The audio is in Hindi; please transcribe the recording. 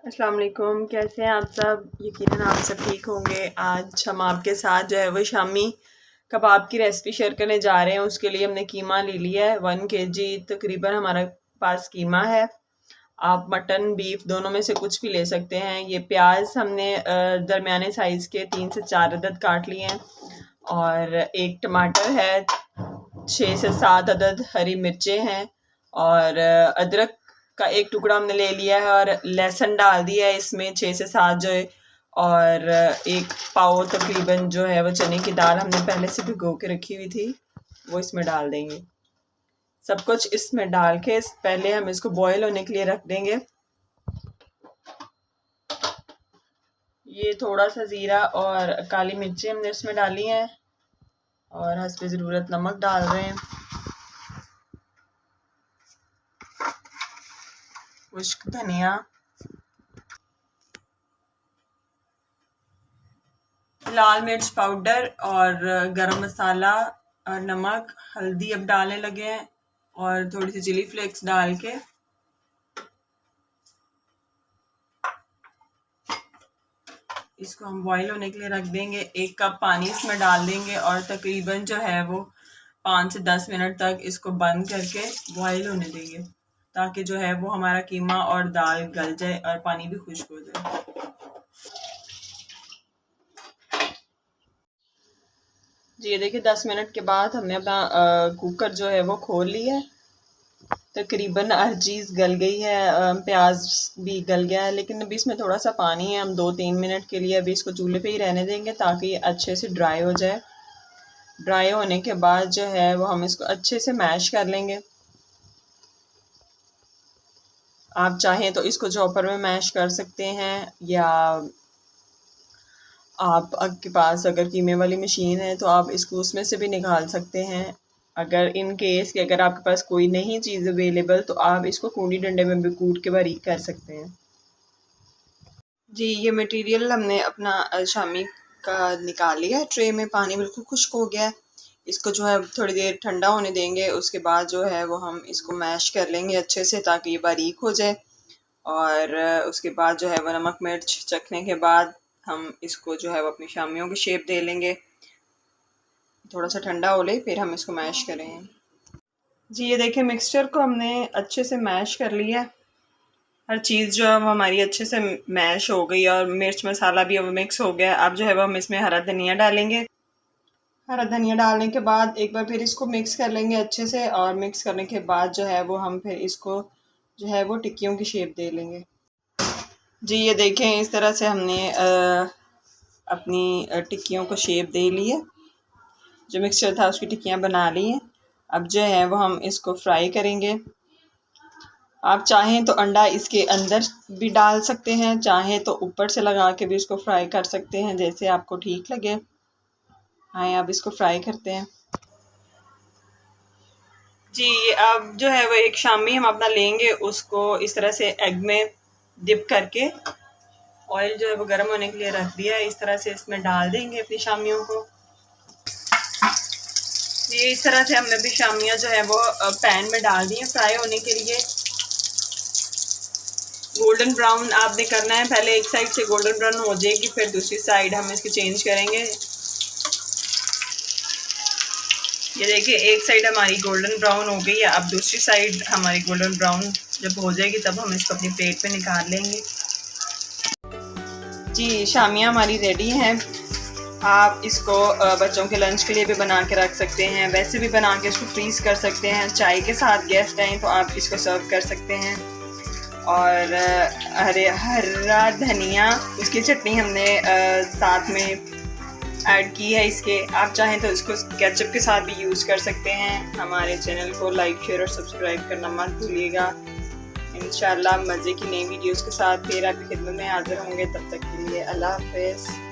अस्सलाम वालेकुम, कैसे हैं आप सब। यकीनन आप सब ठीक होंगे। आज हम आपके साथ जो है वो शामी कबाब की रेसिपी शेयर करने जा रहे हैं। उसके लिए हमने कीमा ले लिया है 1 kg तकरीबन हमारे पास कीमा है। आप मटन बीफ दोनों में से कुछ भी ले सकते हैं। ये प्याज हमने दरमियाने साइज़ के 3 से 4 अदद काट लिए हैं और एक टमाटर है, 6 से 7 अदद हरी मिर्चें हैं और अदरक का एक टुकड़ा हमने ले लिया है और लहसुन डाल दिया है इसमें 6 से 7 जो है। और एक पाव तकरीबन जो है वो चने की दाल हमने पहले से भिगो के रखी हुई थी, वो इसमें डाल देंगे। सब कुछ इसमें डाल के पहले हम इसको बॉईल होने के लिए रख देंगे। ये थोड़ा सा ज़ीरा और काली मिर्ची हमने इसमें डाली हैं और हस्बे ज़रूरत नमक डाल रहे हैं। खुश्क धनिया, लाल मिर्च पाउडर और गरम मसाला और नमक, हल्दी अब डालने लगे हैं और थोड़ी सी चिली फ्लेक्स डाल के इसको हम बॉईल होने के लिए रख देंगे। 1 कप पानी इसमें डाल देंगे और तकरीबन जो है वो 5 से 10 मिनट तक इसको बंद करके बॉईल होने देंगे, ताकि जो है वो हमारा कीमा और दाल गल जाए और पानी भी खुश्क हो जाए। जी ये देखिए 10 मिनट के बाद हमने अपना कुकर जो है वो खोल लिया है। तकरीबन हर चीज़ गल गई है, प्याज भी गल गया है, लेकिन अभी इसमें थोड़ा सा पानी है। हम 2-3 मिनट के लिए अभी इसको चूल्हे पे ही रहने देंगे ताकि ये अच्छे से ड्राई हो जाए। ड्राई होने के बाद जो है वो हम इसको अच्छे से मैश कर लेंगे। आप चाहें तो इसको चॉपर में मैश कर सकते हैं या आपके पास अगर कीमे वाली मशीन है तो आप इसको उसमें से भी निकाल सकते हैं। अगर इन केस कि अगर आपके पास कोई नहीं चीज़ अवेलेबल तो आप इसको कूंडी डंडे में भी कूट के बारीक कर सकते हैं। जी ये मटेरियल हमने अपना शामी का निकाल लिया है ट्रे में, पानी बिल्कुल खुश्क हो गया है। इसको जो है थोड़ी देर ठंडा होने देंगे, उसके बाद जो है वो हम इसको मैश कर लेंगे अच्छे से ताकि ये बारीक हो जाए। और उसके बाद जो है वो नमक मिर्च चखने के बाद हम इसको जो है वो अपनी शामियों की शेप दे लेंगे। थोड़ा सा ठंडा हो ले फिर हम इसको मैश करेंगे। जी ये देखिए मिक्सचर को हमने अच्छे से मैश कर लिया। हर चीज़ जो है वो हमारी अच्छे से मैश हो गई और मिर्च मसाला भी अब मिक्स हो गया। अब जो है वो हम इसमें हरा धनिया डालेंगे। हरा धनिया डालने के बाद एक बार फिर इसको मिक्स कर लेंगे अच्छे से और मिक्स करने के बाद जो है वो हम फिर इसको जो है वो टिक्कियों की शेप दे लेंगे। जी ये देखें इस तरह से हमने अपनी टिक्कियों को शेप दे ली है। जो मिक्सचर था उसकी टिक्कियाँ बना ली हैं। अब जो है वो हम इसको फ्राई करेंगे। आप चाहें तो अंडा इसके अंदर भी डाल सकते हैं, चाहें तो ऊपर से लगा के भी इसको फ्राई कर सकते हैं, जैसे आपको ठीक लगे। आए अब इसको फ्राई करते हैं। जी अब जो है वो एक शामी हम अपना लेंगे, उसको इस तरह से एग में डिप करके ऑयल जो है वो गर्म होने के लिए रख दिया है। इस तरह से इसमें डाल देंगे अपनी शामियों को। ये इस तरह से हमने भी शामियाँ जो है वो पैन में डाल दी हैं फ्राई होने के लिए। गोल्डन ब्राउन आपने करना है, पहले एक साइड से गोल्डन ब्राउन हो जाएगी फिर दूसरी साइड हम इसकी चेंज करेंगे। ये देखिए एक साइड हमारी गोल्डन ब्राउन हो गई है, अब दूसरी साइड हमारी गोल्डन ब्राउन जब हो जाएगी तब हम इसको अपनी प्लेट पे निकाल लेंगे। जी शामियाँ हमारी रेडी हैं। आप इसको बच्चों के लंच के लिए भी बना के रख सकते हैं, वैसे भी बना के इसको फ्रीज़ कर सकते हैं। चाय के साथ गेस्ट आएँ तो आप इसको सर्व कर सकते हैं। और हरा धनिया उसकी चटनी हमने साथ में ऐड की है इसके। आप चाहें तो इसको केचप के साथ भी यूज़ कर सकते हैं। हमारे चैनल को लाइक शेयर और सब्सक्राइब करना मत भूलिएगा। इंशाल्लाह मज़े की नई वीडियोस के साथ फिर आपकी खिदमत में हाजिर होंगे। तब तक के लिए अल्लाह हाफ़िज़।